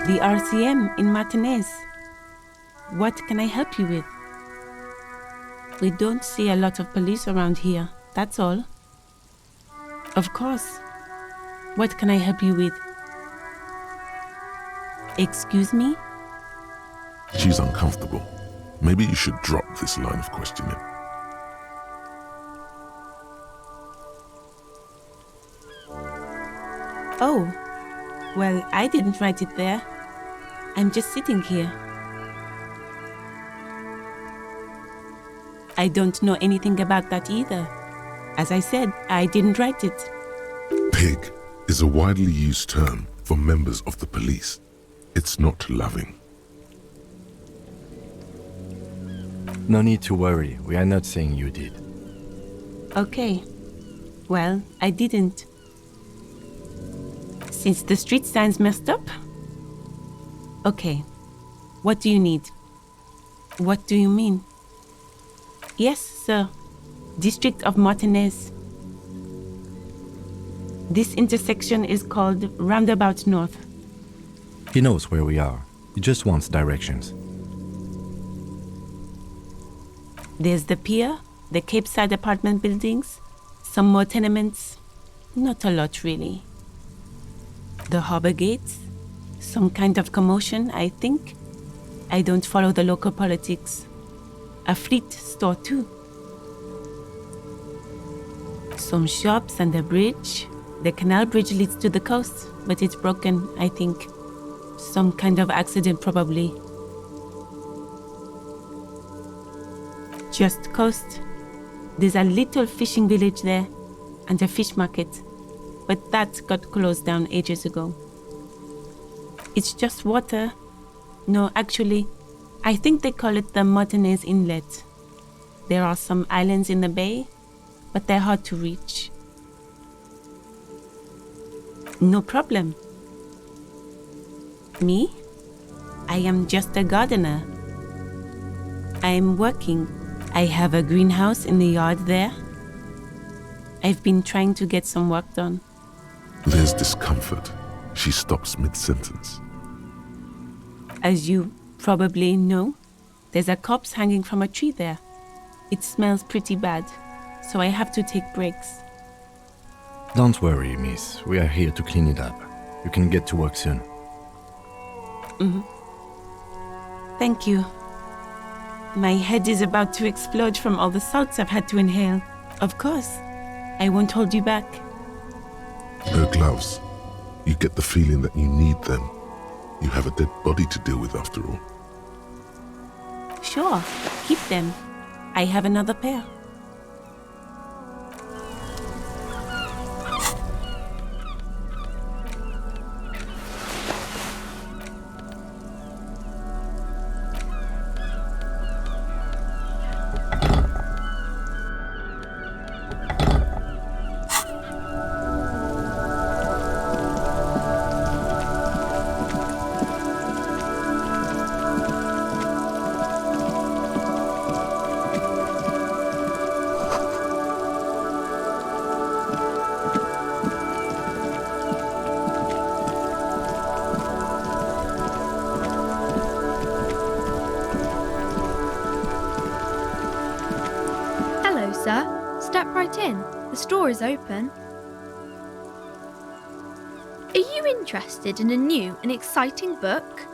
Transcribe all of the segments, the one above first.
The RCM in Martinez. What can I help you with? We don't see a lot of police around here, that's all. Of course. What can I help you with? Excuse me? She's uncomfortable. Maybe you should drop this line of questioning. Oh, well, I didn't write it there. I'm just sitting here. I don't know anything about that either. As I said, I didn't write it. Pig is a widely used term for members of the police. It's not loving. No need to worry. We are not saying you did. Okay. Well, I didn't. Since the street sign's messed up? Okay. What do you need? What do you mean? Yes, sir. District of Martinez. This intersection is called Roundabout North. He knows where we are. He just wants directions. There's the pier, the Cape Side apartment buildings, some more tenements. Not a lot, really. The harbor gates, some kind of commotion, I think. I don't follow the local politics. A fleet store, too. Some shops and a bridge. The canal bridge leads to the coast, but it's broken, I think. Some kind of accident, probably. Just coast. There's a little fishing village there, and a fish market. But that got closed down ages ago. It's just water. No, actually, I think they call it the Martinez Inlet. There are some islands in the bay, but they're hard to reach. No problem. Me? I am just a gardener. I am working. I have a greenhouse in the yard there. I've been trying to get some work done. There's discomfort. She stops mid-sentence. As you probably know, there's a corpse hanging from a tree there. It smells pretty bad, so I have to take breaks. Don't worry, miss. We are here to clean it up. You can get to work soon. Thank you. My head is about to explode from all the salts I've had to inhale. Of course. I won't hold you back. Her gloves. You get the feeling that you need them. You have a dead body to deal with after all. Sure, keep them. I have another pair. Sir, step right in. The store is open. Are you interested in a new and exciting book?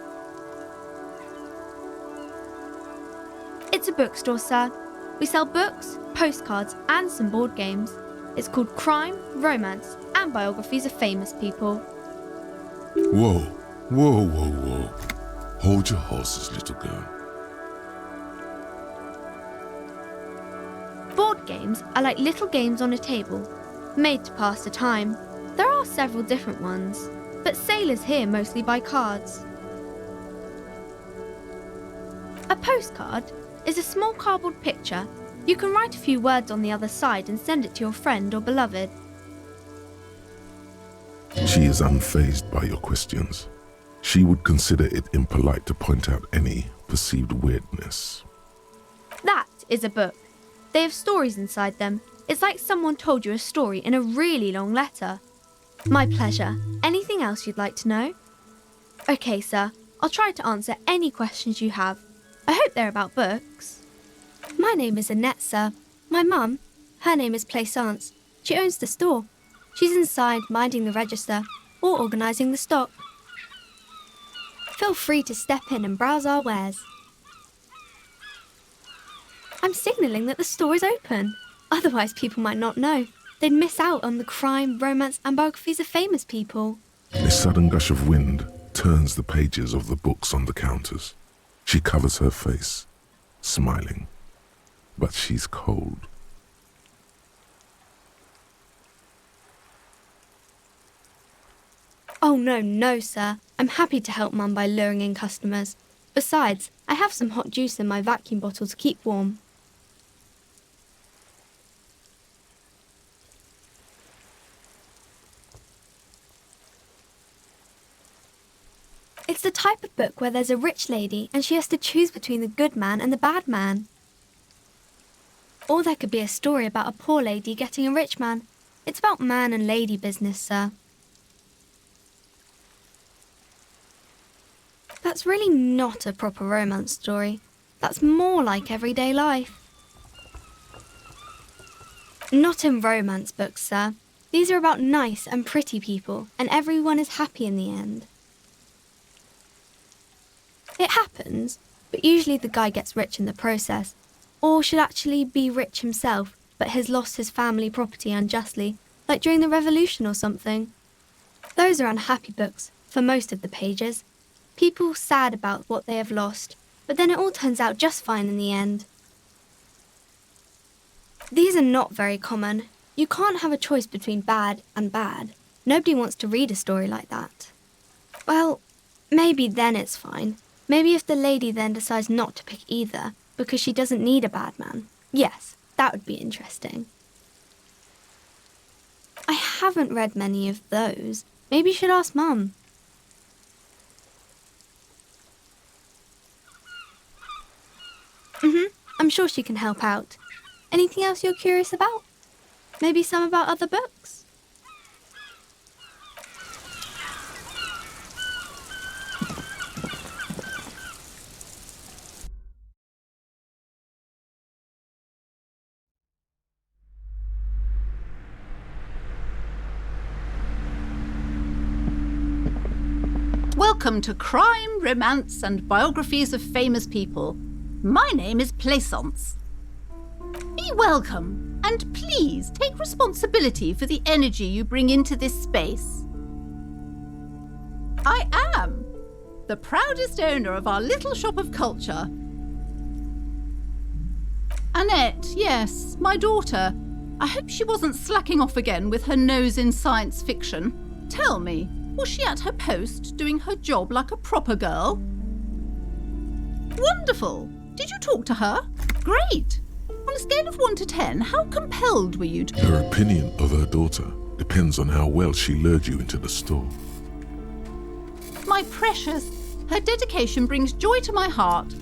It's a bookstore, sir. We sell books, postcards, and some board games. It's called Crime, Romance, and Biographies of Famous People. Whoa, whoa, whoa, whoa. Hold your horses, little girl. Board games are like little games on a table, made to pass the time. There are several different ones, but sailors here mostly buy cards. A postcard is a small cardboard picture. You can write a few words on the other side and send it to your friend or beloved. She is unfazed by your questions. She would consider it impolite to point out any perceived weirdness. That is a book. They have stories inside them. It's like someone told you a story in a really long letter. My pleasure. Anything else you'd like to know? OK, sir. I'll try to answer any questions you have. I hope they're about books. My name is Annette, sir. My mum, her name is Plaisance. She owns the store. She's inside minding the register or organising the stock. Feel free to step in and browse our wares. I'm signalling that the store is open. Otherwise, people might not know. They'd miss out on the crime, romance and biographies of famous people. A sudden gush of wind turns the pages of the books on the counters. She covers her face, smiling, but she's cold. Oh, no, sir. I'm happy to help Mum by luring in customers. Besides, I have some hot juice in my vacuum bottle to keep warm. It's the type of book where there's a rich lady and she has to choose between the good man and the bad man. Or there could be a story about a poor lady getting a rich man. It's about man and lady business, sir. That's really not a proper romance story. That's more like everyday life. Not in romance books, sir. These are about nice and pretty people, and everyone is happy in the end. It happens, but usually the guy gets rich in the process, or should actually be rich himself, but has lost his family property unjustly, like during the revolution or something. Those are unhappy books, for most of the pages. People sad about what they have lost, but then it all turns out just fine in the end. These are not very common. You can't have a choice between bad and bad. Nobody wants to read a story like that. Well, maybe then it's fine. Maybe if the lady then decides not to pick either, because she doesn't need a bad man. Yes, that would be interesting. I haven't read many of those. Maybe you should ask Mum. I'm sure she can help out. Anything else you're curious about? Maybe some about other books? Welcome to Crime, Romance and Biographies of Famous People. My name is Plaisance. Be welcome, and please take responsibility for the energy you bring into this space. I am the proudest owner of our little shop of culture. Annette, yes, my daughter. I hope she wasn't slacking off again with her nose in science fiction. Tell me, was she at her post doing her job like a proper girl? Wonderful! Did you talk to her? Great! On a scale of 1 to 10, how compelled were you to... Her opinion of her daughter depends on how well she lured you into the store. My precious, her dedication brings joy to my heart.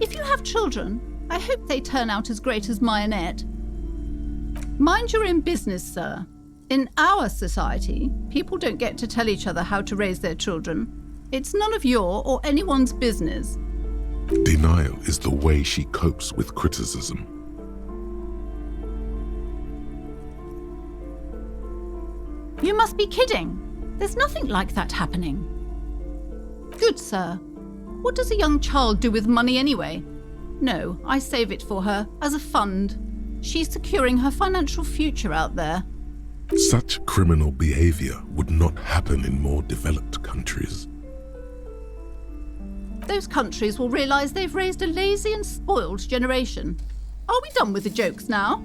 If you have children, I hope they turn out as great as my Annette. Mind your own business, sir. In our society, people don't get to tell each other how to raise their children. It's none of your or anyone's business. Denial is the way she copes with criticism. You must be kidding. There's nothing like that happening. Good, sir. What does a young child do with money anyway? No, I save it for her as a fund. She's securing her financial future out there. Such criminal behavior would not happen in more developed countries. Those countries will realise they've raised a lazy and spoiled generation. Are we done with the jokes now?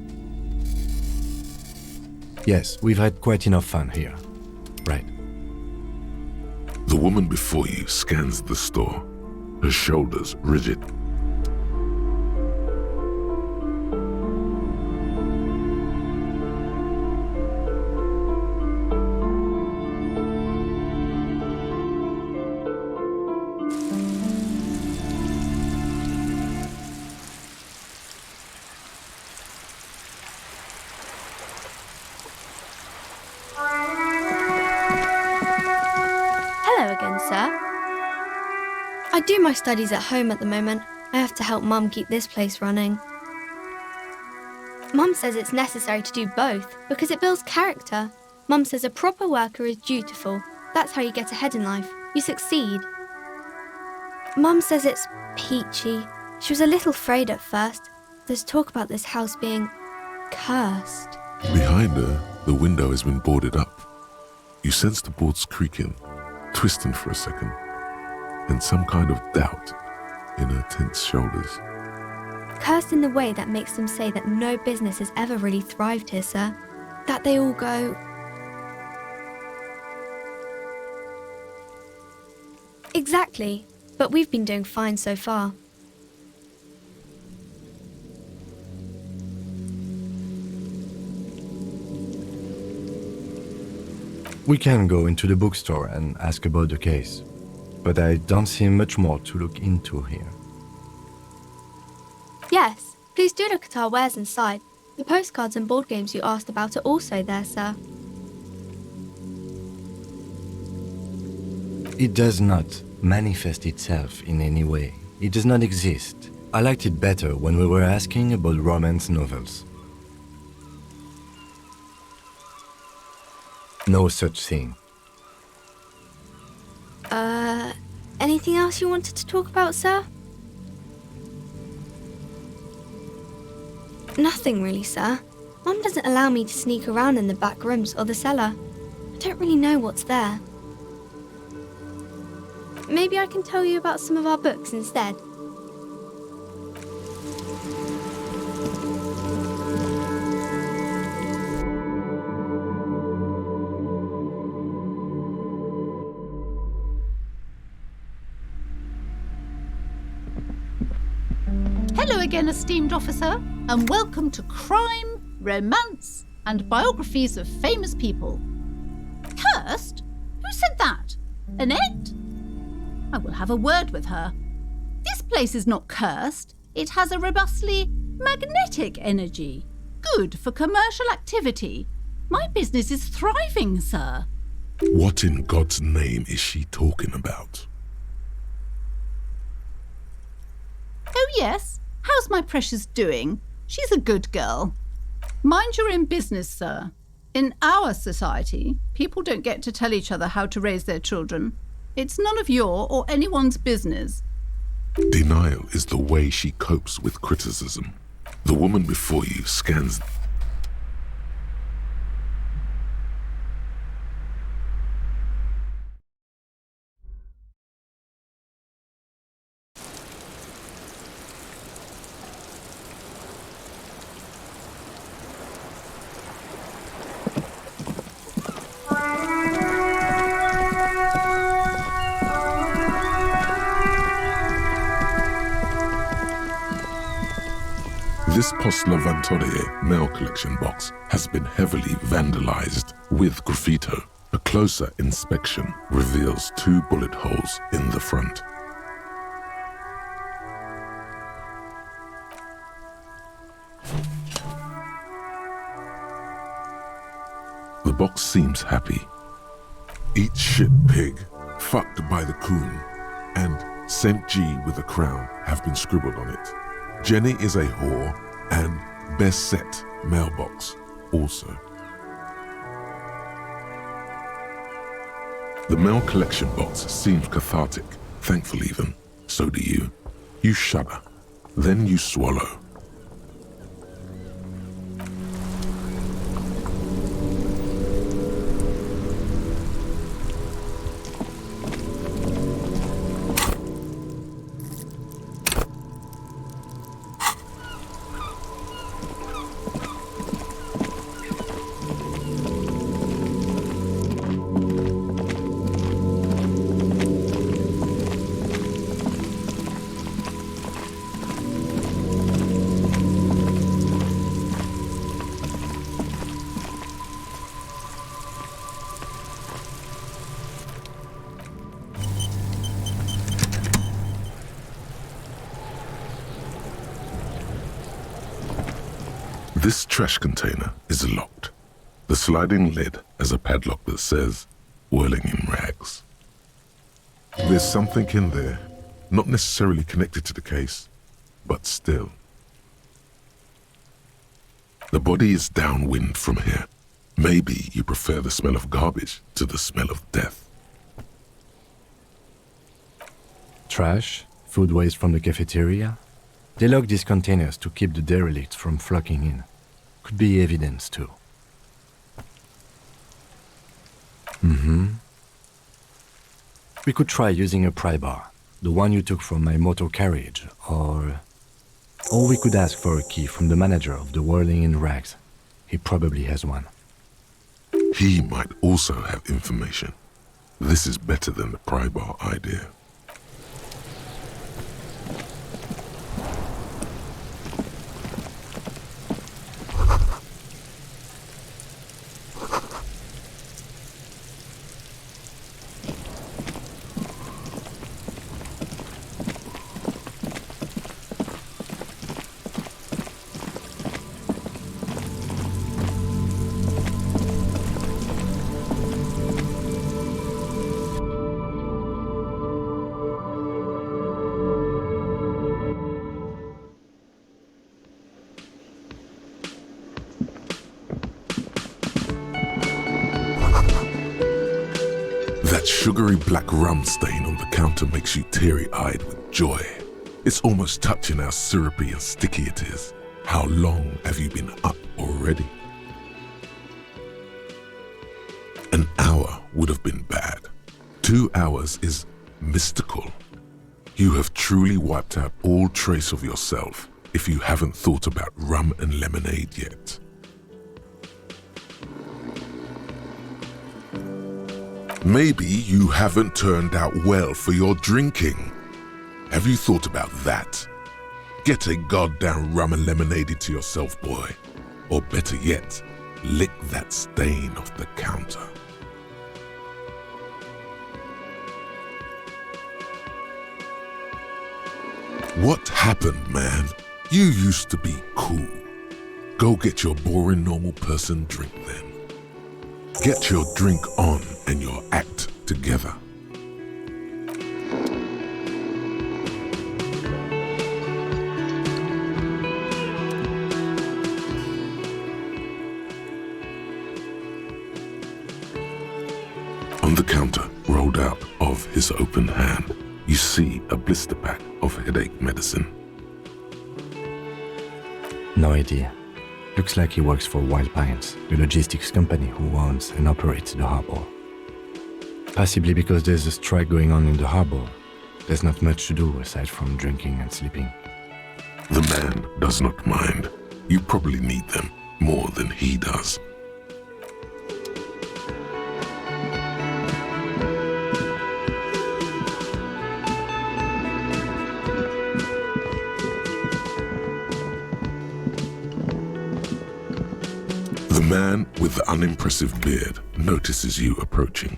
Yes, we've had quite enough fun here. Right. The woman before you scans the store, her shoulders rigid. Hello again, sir. I do my studies at home at the moment. I have to help Mum keep this place running. Mum says it's necessary to do both because it builds character. Mum says a proper worker is dutiful. That's how you get ahead in life. You succeed. Mum says it's peachy. She was a little afraid at first. There's talk about this house being cursed. Behind her, the window has been boarded up. You sense the boards creaking, twisting for a second, and some kind of doubt in her tense shoulders. Cursed in the way that makes them say that no business has ever really thrived here, sir. That they all go... Exactly, but we've been doing fine so far. We can go into the bookstore and ask about the case, but I don't see much more to look into here. Yes, please do look at our wares inside. The postcards and board games you asked about are also there, sir. It does not manifest itself in any way. It does not exist. I liked it better when we were asking about romance novels. No such thing. Anything else you wanted to talk about, sir? Nothing really, sir. Mum doesn't allow me to sneak around in the back rooms or the cellar. I don't really know what's there. Maybe I can tell you about some of our books instead. Hello again, esteemed officer, and welcome to Crime, Romance, and Biographies of Famous People. Cursed? Who said that? Annette? I will have a word with her. This place is not cursed. It has a robustly magnetic energy. Good for commercial activity. My business is thriving, sir. What in God's name is she talking about? Oh, yes. How's my precious doing? She's a good girl. Mind your own business, sir. In our society, people don't get to tell each other how to raise their children. It's none of your or anyone's business. Denial is the way she copes with criticism. The woman before you scans. This Post Levantorie mail collection box has been heavily vandalized with graffito. A closer inspection reveals 2 bullet holes in the front. The box seems happy. Eat shit pig, fucked by the coon, and St. G with a crown have been scribbled on it. Jenny is a whore, and best set mailbox also. The mail collection box seems cathartic, thankful even. So do you. You shudder, then you swallow. This trash container is locked. The sliding lid has a padlock that says, whirling in rags. There's something in there, Not necessarily connected to the case, but still. The body is downwind from here. Maybe you prefer the smell of garbage to the smell of death. Trash, food waste from the cafeteria. They lock these containers to keep the derelicts from flocking in. Could be evidence too. We could try using a pry bar, the one you took from my motor carriage, or we could ask for a key from the manager of the Whirling in Rags. He probably has one. He might also have information. This is better than the pry bar idea. That sugary black rum stain on the counter makes you teary-eyed with joy. It's almost touching how syrupy and sticky it is. How long have you been up already? An hour would have been bad. 2 hours is mystical. You have truly wiped out all trace of yourself if you haven't thought about rum and lemonade yet. Maybe you haven't turned out well for your drinking. Have you thought about that? Get a goddamn rum and lemonade to yourself, boy. Or better yet, lick that stain off the counter. What happened, man? You used to be cool. Go get your boring normal person drink then. Get your drink on and your act together. On the counter, rolled out of his open hand, you see a blister pack of headache medicine. No idea. Looks like he works for Wild Pines, the logistics company who owns and operates the harbor. Possibly because there's a strike going on in the harbor. There's not much to do aside from drinking and sleeping. The man does not mind. You probably need them more than he does. The man with the unimpressive beard notices you approaching.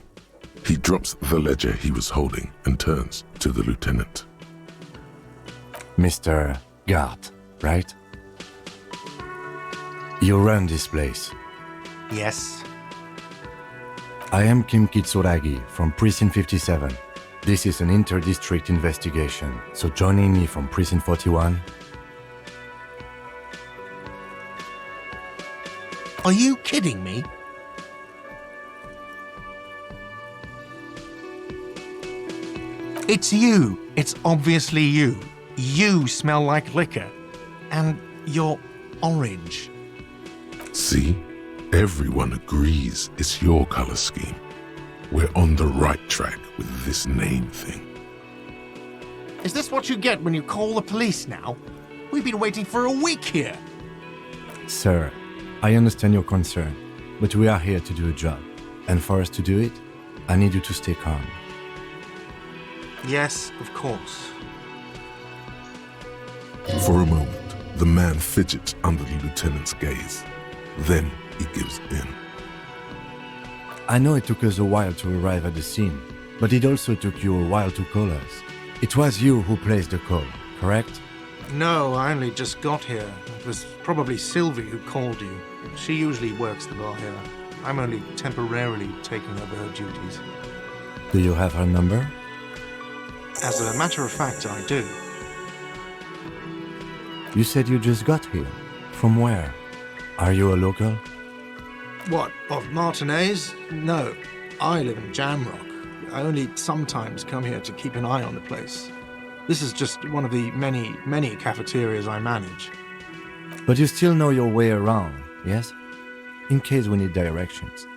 He drops the ledger he was holding and turns to the lieutenant. Mr. Gart, right? You run this place. Yes. I am Kim Kitsuragi from Precinct 57. This is an inter-district investigation, so joining me from Precinct 41. Are you kidding me? It's you. It's obviously you. You smell like liquor. And you're orange. See? Everyone agrees it's your color scheme. We're on the right track with this name thing. Is this what you get when you call the police now? We've been waiting for a week here. Sir, I understand your concern, but we are here to do a job. And for us to do it, I need you to stay calm. Yes, of course. For a moment, the man fidgets under the lieutenant's gaze. Then he gives in. I know it took us a while to arrive at the scene, but it also took you a while to call us. It was you who placed the call, correct? No, I only just got here. It was probably Sylvie who called you. She usually works the bar here. I'm only temporarily taking over her duties. Do you have her number? As a matter of fact, I do. You said you just got here. From where? Are you a local? What, of Martinez? No, I live in Jamrock. I only sometimes come here to keep an eye on the place. This is just one of the many, many cafeterias I manage. But you still know your way around, yes? In case we need directions.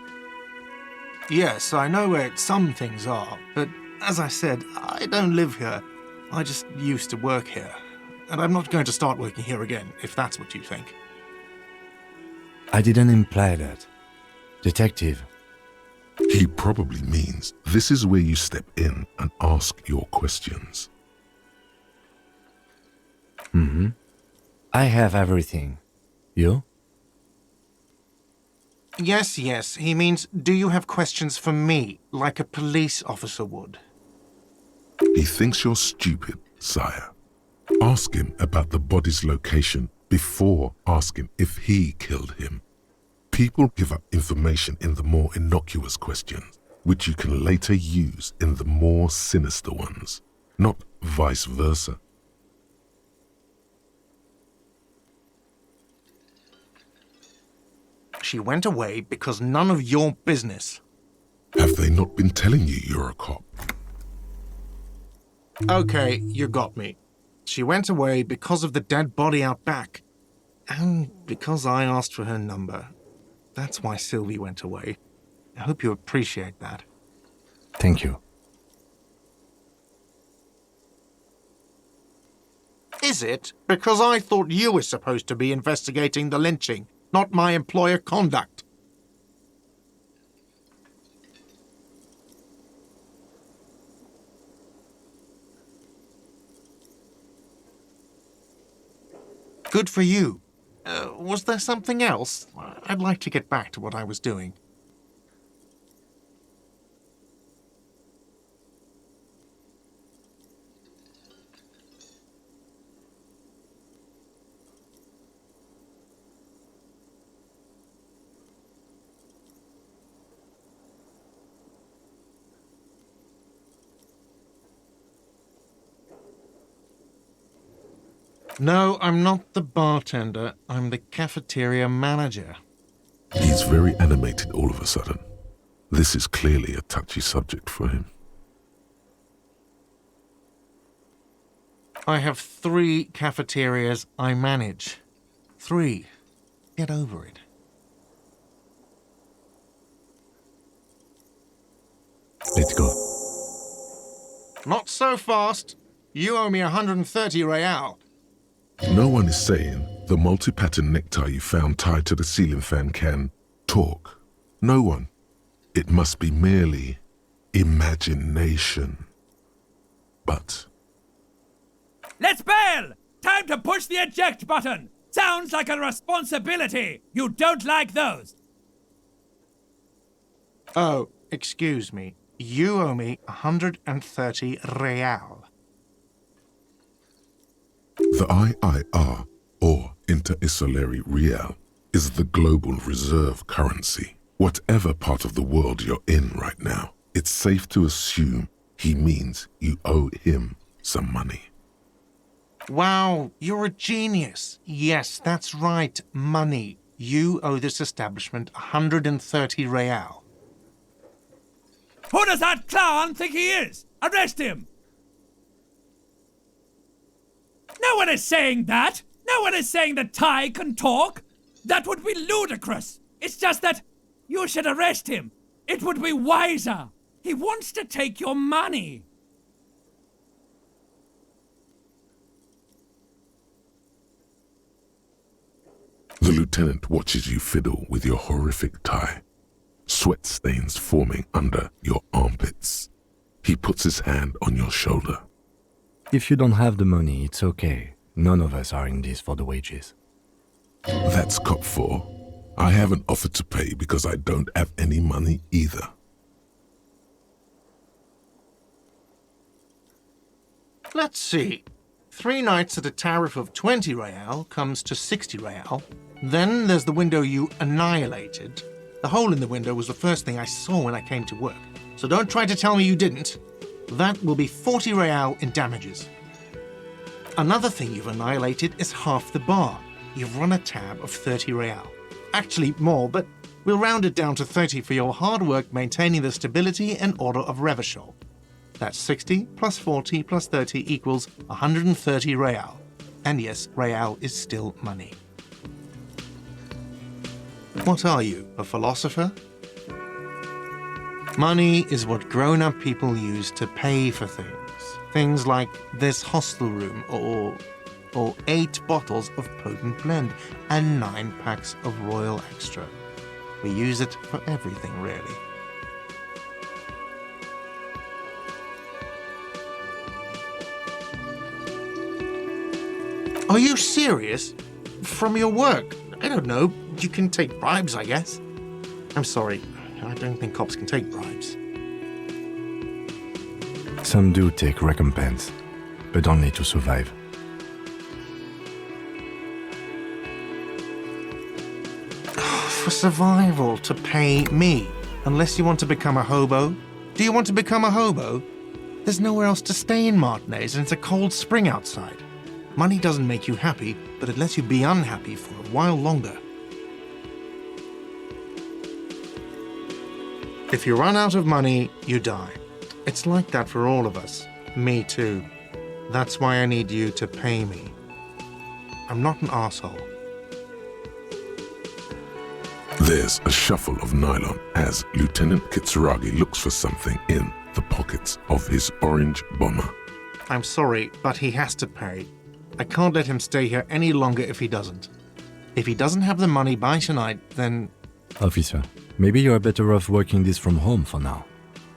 Yes, I know where some things are, but as I said, I don't live here. I just used to work here. And I'm not going to start working here again, if that's what you think. I didn't imply that. Detective, He probably means this is where you step in and ask your questions. I have everything. You? Yes, he means, do you have questions for me, like a police officer would? He thinks you're stupid, sire. Ask him about the body's location before asking if he killed him. People give up information in the more innocuous questions, which you can later use in the more sinister ones, not vice versa. She went away because none of your business. Have they not been telling you you're a cop? Okay, you got me. She went away because of the dead body out back. And because I asked for her number. That's why Sylvie went away. I hope you appreciate that. Thank you. Is it? Because I thought you were supposed to be investigating the lynching, not my employer conduct. Good for you. Was there something else? I'd like to get back to what I was doing. No, I'm not the bartender. I'm the cafeteria manager. He's very animated all of a sudden. This is clearly a touchy subject for him. I have 3 cafeterias I manage. 3. Get over it. Let's go. Not so fast. You owe me 130 real. No one is saying the multi-pattern necktie you found tied to the ceiling fan can talk. No one. It must be merely imagination. But Let's bail! Time to push the eject button! Sounds like a responsibility! You don't like those! Oh, excuse me. You owe me 130 real. the IIR, or Inter-Isolary Real, is the global reserve currency. Whatever part of the world you're in right now, it's safe to assume he means you owe him some money. Wow, you're a genius. Yes, that's right, money. You owe this establishment 130 real. Who does that clown think he is? Arrest him! No one is saying that! No one is saying that Ty can talk! That would be ludicrous! It's just that you should arrest him! It would be wiser! He wants to take your money! The lieutenant watches you fiddle with your horrific tie, sweat stains forming under your armpits. He puts his hand on your shoulder. If you don't have the money, it's okay. None of us are in this for the wages. That's cop 4. I haven't offered to pay because I don't have any money either. Let's see. 3 nights at a tariff of 20 real comes to 60 real. Then there's the window you annihilated. The hole in the window was the first thing I saw when I came to work. So don't try to tell me you didn't. That will be 40 real in damages. Another thing you've annihilated is half the bar. You've run a tab of 30 real. Actually more, but we'll round it down to 30 for your hard work maintaining the stability and order of Revachol. That's 60 plus 40 plus 30 equals 130 real. And yes, real is still money. What are you, a philosopher? Money is what grown-up people use to pay for things. Things like this hostel room or 8 bottles of potent blend and 9 packs of Royal Extra. We use it for everything, really. Are you serious? From your work? I don't know. You can take bribes, I guess. I'm sorry. I don't think cops can take bribes. Some do take recompense, but only to survive. For survival, to pay me. Unless you want to become a hobo. Do you want to become a hobo? There's nowhere else to stay in Martinez and it's a cold spring outside. Money doesn't make you happy, but it lets you be unhappy for a while longer. If you run out of money, you die. It's like that for all of us. Me too. That's why I need you to pay me. I'm not an asshole. There's a shuffle of nylon as Lieutenant Kitsuragi looks for something in the pockets of his orange bomber. I'm sorry, but he has to pay. I can't let him stay here any longer if he doesn't. If he doesn't have the money by tonight, then... Officer, maybe you are better off working this from home for now.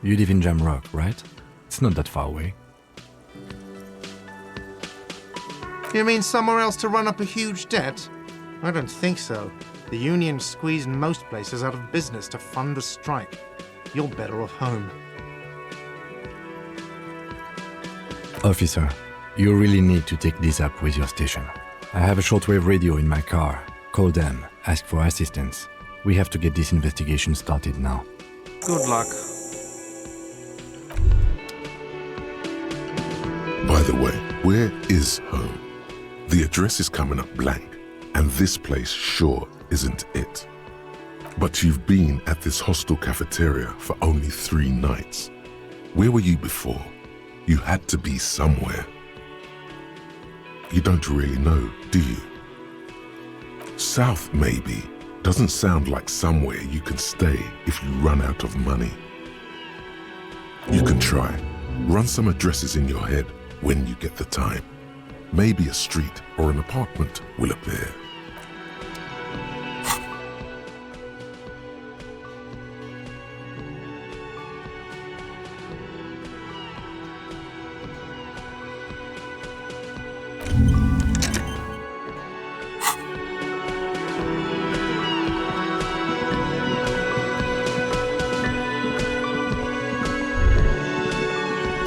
You live in Jamrock, right? It's not that far away. You mean somewhere else to run up a huge debt? I don't think so. The union squeezed most places out of business to fund the strike. You're better off home. Officer, you really need to take this up with your station. I have a shortwave radio in my car. Call them, ask for assistance. We have to get this investigation started now. Good luck. By the way, where is home? The address is coming up blank, and this place sure isn't it. But you've been at this hostel cafeteria for only 3 nights. Where were you before? You had to be somewhere. You don't really know, do you? South, maybe, doesn't sound like somewhere you can stay if you run out of money. You can try. Run some addresses in your head when you get the time. Maybe a street or an apartment will appear.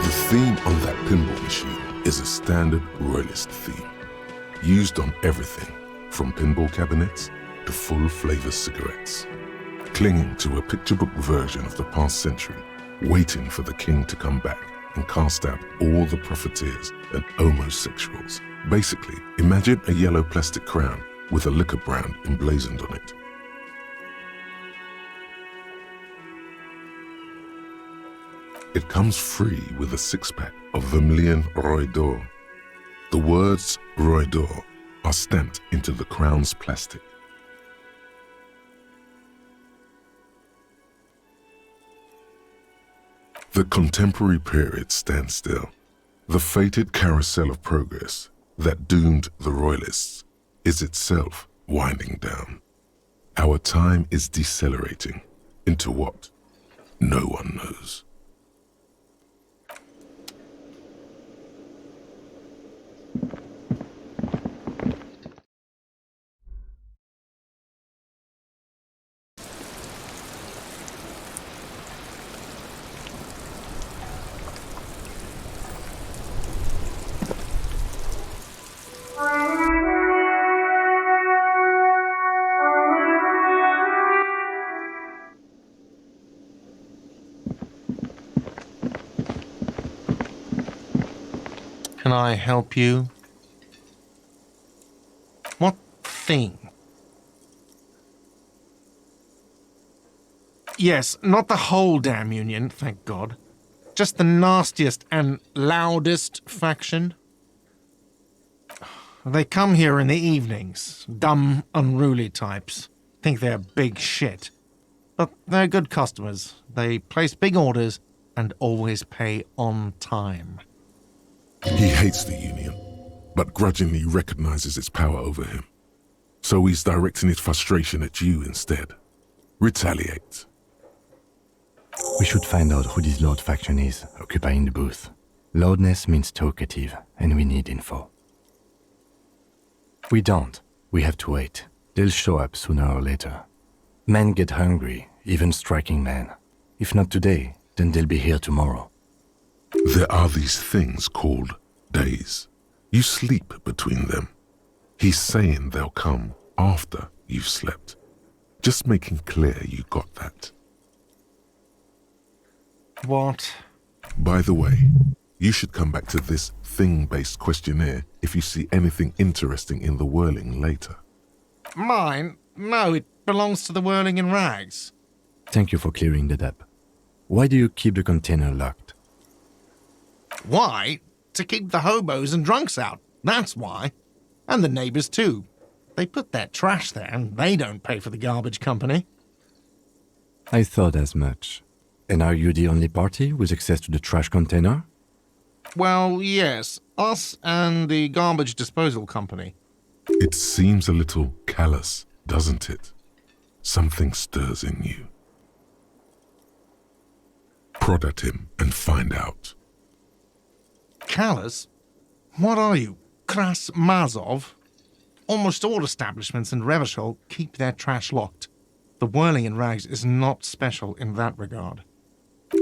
The theme on that pinball machine is a standard royalist theme, used on everything from pinball cabinets to full-flavor cigarettes, clinging to a picture book version of the past century, waiting for the king to come back and cast out all the profiteers and homosexuals. Basically, imagine a yellow plastic crown with a liquor brand emblazoned on it. It comes free with a 6-pack of Vermilion Roy d'Or. The words Roy d'Or are stamped into the crown's plastic. The contemporary period stands still. The fated carousel of progress that doomed the royalists is itself winding down. Our time is decelerating into what? No one knows. Can I help you? What thing? Yes, not the whole damn union, thank God. Just the nastiest and loudest faction. They come here in the evenings. Dumb, unruly types. Think they're big shit. But they're good customers. They place big orders and always pay on time. He hates the Union, but grudgingly recognizes its power over him. So he's directing his frustration at you instead. Retaliate. We should find out who this Lord faction is, occupying the booth. Loudness means talkative, and we need info. We don't. We have to wait. They'll show up sooner or later. Men get hungry, even striking men. If not today, then they'll be here tomorrow. There are these things called days. You sleep between them. He's saying they'll come after you've slept. Just making clear you got that. What? By the way, you should come back to this thing-based questionnaire if you see anything interesting in the whirling later. Mine? No, it belongs to the Whirling in Rags. Thank you for clearing that up. Why do you keep the container locked? Why? To keep the hobos and drunks out. That's why. And the neighbors too. They put their trash there and they don't pay for the garbage company. I thought as much. And are you the only party with access to the trash container? Well, yes. Us and the garbage disposal company. It seems a little callous, doesn't it? Something stirs in you. Prod at him and find out. Callous? What are you? Kras Mazov? Almost all establishments in Revachol keep their trash locked. The Whirling in Rags is not special in that regard.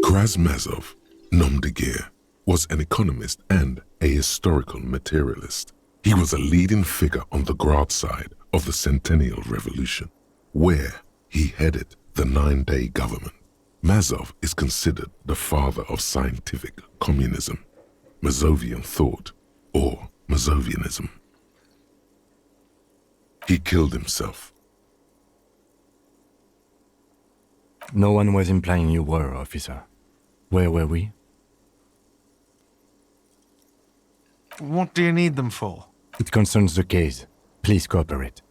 Krasmazov, nom de guerre, was an economist and a historical materialist. He was a leading figure on the Grad side of the Centennial Revolution, where he headed the 9-day government. Mazov is considered the father of scientific communism, Mazovian thought, or Mazovianism. He killed himself. No one was implying you were, officer. Where were we? What do you need them for? It concerns the case. Please cooperate.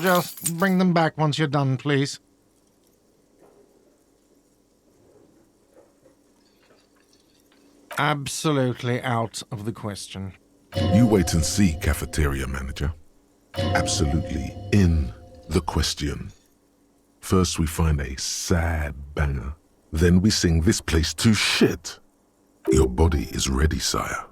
Just bring them back once you're done, please. Absolutely out of the question. You wait and see, cafeteria manager. Absolutely in the question. First we find a sad banger. Then we sing this place to shit. Your body is ready, sire.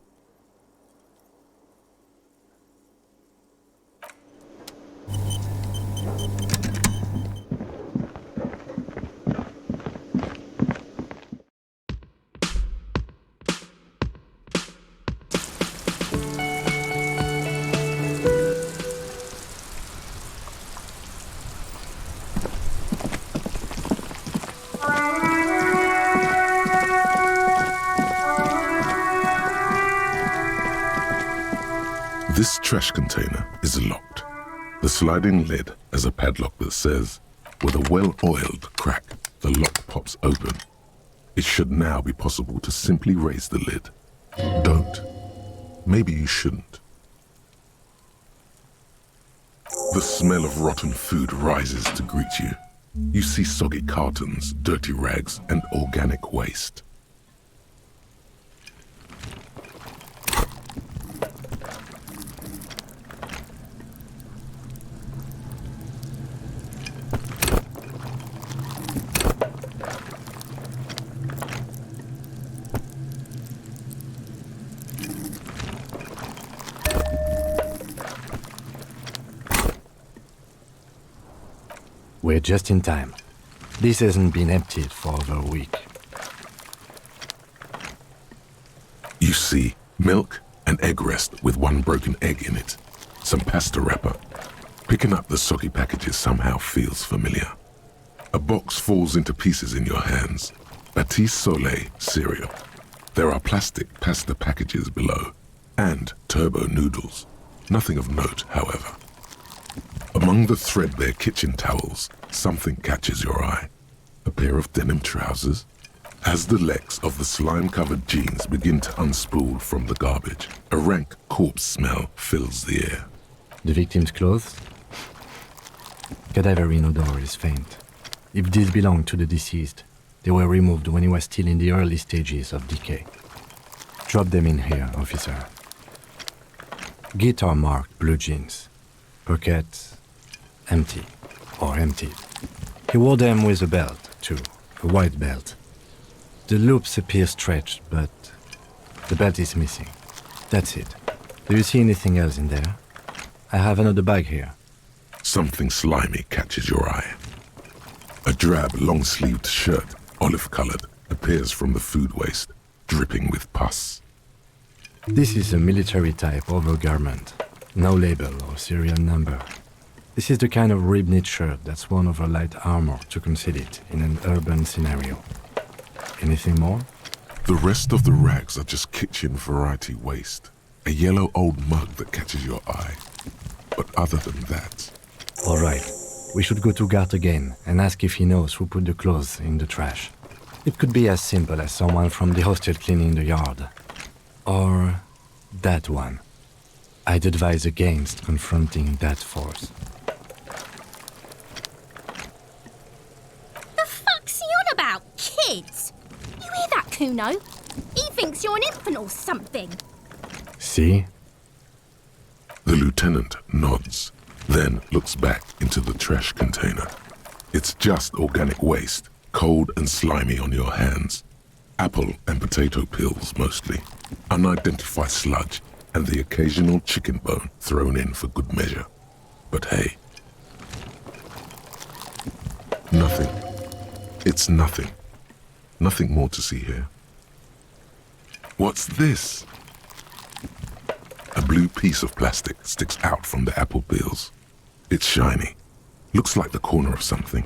This trash container is locked. The sliding lid has a padlock that says, with a well-oiled crack, the lock pops open. It should now be possible to simply raise the lid. Don't. Maybe you shouldn't. The smell of rotten food rises to greet you. You see soggy cartons, dirty rags, and organic waste. We're just in time. This hasn't been emptied for over a week. You see milk and egg rest with one broken egg in it. Some pasta wrapper. Picking up the soggy packages somehow feels familiar. A box falls into pieces in your hands. Batiste Soleil cereal. There are plastic pasta packages below, and turbo noodles. Nothing of note, however. Among the threadbare kitchen towels, something catches your eye. A pair of denim trousers. As the legs of the slime-covered jeans begin to unspool from the garbage, a rank corpse smell fills the air. The victim's clothes? Cadaverine odor is faint. If these belong to the deceased, they were removed when he was still in the early stages of decay. Drop them in here, officer. Guitar-marked blue jeans. Pockets empty or emptied. He wore them with a belt, too, a white belt. The loops appear stretched, but the belt is missing. That's it. Do you see anything else in there? I have another bag here. Something slimy catches your eye. A drab, long-sleeved shirt, olive-colored, appears from the food waste, dripping with pus. This is a military-type overgarment. No label or serial number. This is the kind of rib-knit shirt that's worn over light armor to conceal it in an urban scenario. Anything more? The rest of the rags are just kitchen variety waste. A yellow old mug that catches your eye. But other than that... All right. We should go to Gart again and ask if he knows who put the clothes in the trash. It could be as simple as someone from the hostel cleaning the yard. Or that one. I'd advise against confronting that force. The fuck's he on about? Kids? You hear that, Kuno? He thinks you're an infant or something. See? The lieutenant nods, then looks back into the trash container. It's just organic waste, cold and slimy on your hands. Apple and potato peels, mostly. Unidentified sludge, and the occasional chicken bone thrown in for good measure. But hey. Nothing. It's nothing. Nothing more to see here. What's this? A blue piece of plastic sticks out from the apple peels. It's shiny. Looks like the corner of something.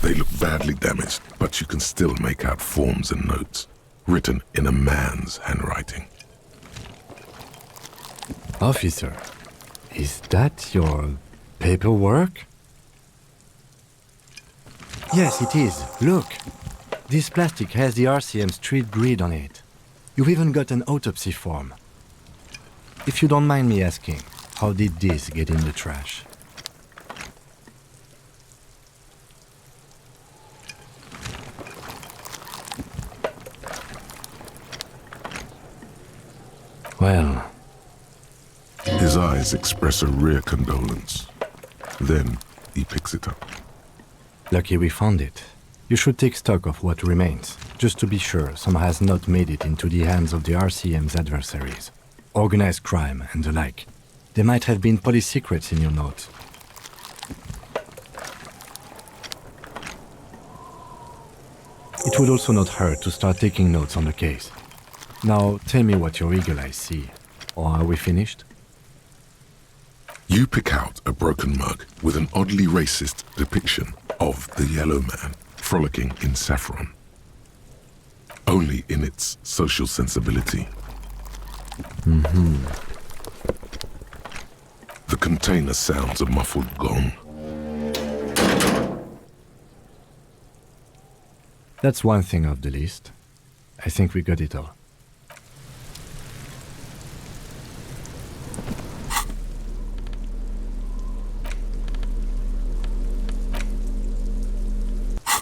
They look badly damaged, but you can still make out forms and notes, written in a man's handwriting. Officer, is that your paperwork? Yes, it is. Look. This plastic has the RCM street grid on it. You've even got an autopsy form. If you don't mind me asking, how did this get in the trash? Well... His eyes express a rare condolence. Then he picks it up. Lucky we found it. You should take stock of what remains, just to be sure some has not made it into the hands of the RCM's adversaries. Organized crime and the like. There might have been police secrets in your notes. It would also not hurt to start taking notes on the case. Now, tell me what your eagle eyes see. Or are we finished? You pick out a broken mug with an oddly racist depiction of the yellow man frolicking in saffron. Only in its social sensibility. The container sounds a muffled gong. That's one thing off the list. I think we got it all.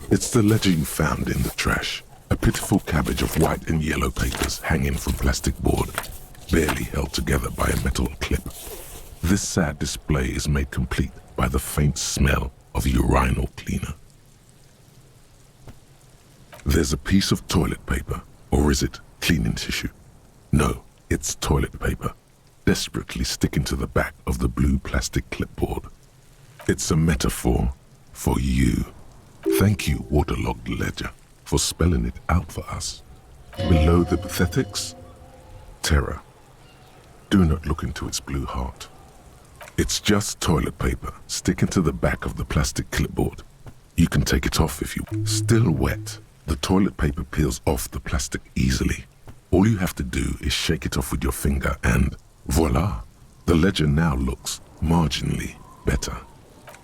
It's the ledger you found in the trash. A pitiful cabbage of white and yellow papers hanging from plastic board, barely held together by a metal clip. This sad display is made complete by the faint smell of urinal cleaner. There's a piece of toilet paper, or is it cleaning tissue? No, it's toilet paper, desperately sticking to the back of the blue plastic clipboard. It's a metaphor for you. Thank you, waterlogged ledger, for spelling it out for us. Below the pathetics, terror. Do not look into its blue heart. It's just toilet paper sticking to the back of the plastic clipboard. You can take it off if you... Still wet, the toilet paper peels off the plastic easily, All you have to do is shake it off with your finger and voila! The ledger now looks marginally better.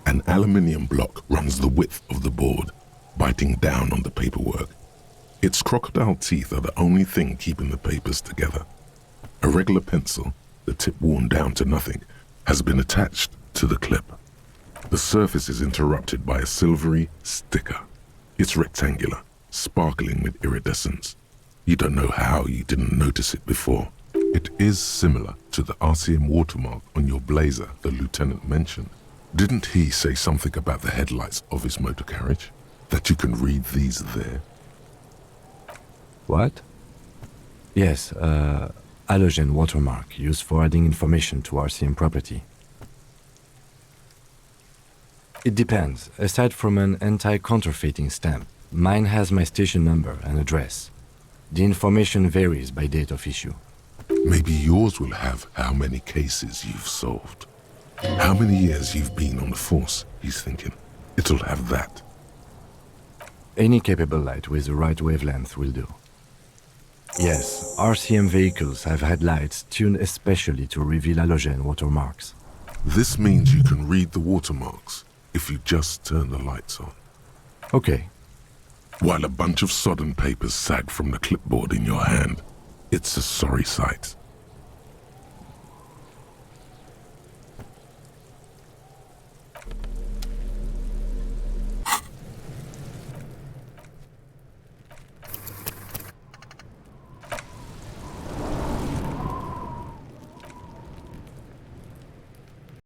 An aluminium block runs the width of the board, biting down on the paperwork. Its crocodile teeth are the only thing keeping the papers together. A regular pencil, the tip worn down to nothing, has been attached to the clip. The surface is interrupted by a silvery sticker. It's rectangular, sparkling with iridescence. You don't know how you didn't notice it before. It is similar to the RCM watermark on your blazer the lieutenant mentioned. Didn't he say something about the headlights of his motor carriage? That you can read these there? What? Yes, halogen watermark used for adding information to RCM property. It depends. Aside from an anti-counterfeiting stamp, mine has my station number and address. The information varies by date of issue. Maybe yours will have how many cases you've solved. How many years you've been on the force, he's thinking. It'll have that. Any capable light with the right wavelength will do. Yes, RCM vehicles have had lights tuned especially to reveal halogen watermarks. This means you can read the watermarks if you just turn the lights on. Okay, While a bunch of sodden papers sag from the clipboard in your hand, it's a sorry sight.